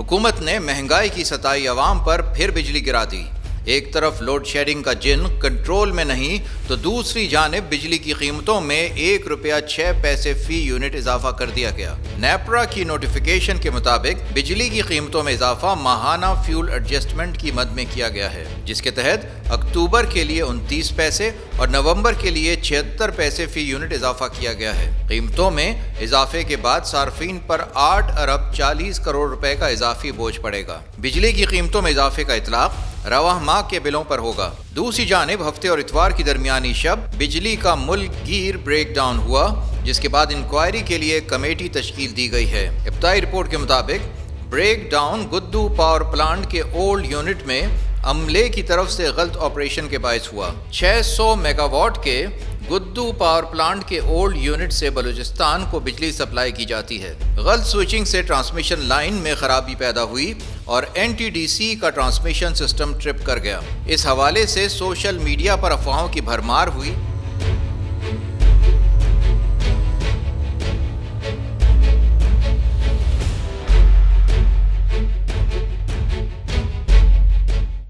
حکومت نے مہنگائی کی ستائی عوام پر پھر بجلی گرا دی۔ ایک طرف لوڈ شیڈنگ کا جن کنٹرول میں نہیں تو دوسری جانب بجلی کی قیمتوں میں 1 روپیہ 6 پیسے فی یونٹ اضافہ کر دیا گیا۔ نیپرا کی نوٹیفیکیشن کے مطابق بجلی کی قیمتوں میں اضافہ ماہانہ فیول ایڈجسٹمنٹ کی مد میں کیا گیا ہے، جس کے تحت اکتوبر کے لیے 29 پیسے اور نومبر کے لیے 76 پیسے فی یونٹ اضافہ کیا گیا ہے۔ قیمتوں میں اضافے کے بعد صارفین پر 8 ارب 40 کروڑ روپے کا اضافی بوجھ پڑے گا۔ بجلی کی قیمتوں میں اضافے کا اطلاق رواں ماہ کے بلوں پر ہوگا۔ دوسری جانب ہفتے اور اتوار کی درمیانی شب بجلی کا ملک گیر بریک ڈاؤن ہوا، جس کے بعد انکوائری کے لیے کمیٹی تشکیل دی گئی ہے۔ ابتدائی رپورٹ کے مطابق breakdown Guddu power plant کے اولڈ یونٹ میں عملے کی طرف سے غلط آپریشن کے باعث ہوا۔ 600 میگا واٹ کے گدو پاور پلانٹ کے اولڈ یونٹ سے بلوچستان کو بجلی سپلائی کی جاتی ہے۔ غلط سوئچنگ سے ٹرانسمیشن لائن میں خرابی پیدا ہوئی اور NTDC کا ٹرانسمیشن سسٹم ٹرپ کر گیا۔ اس حوالے سے سوشل میڈیا پر افواہوں کی بھرمار ہوئی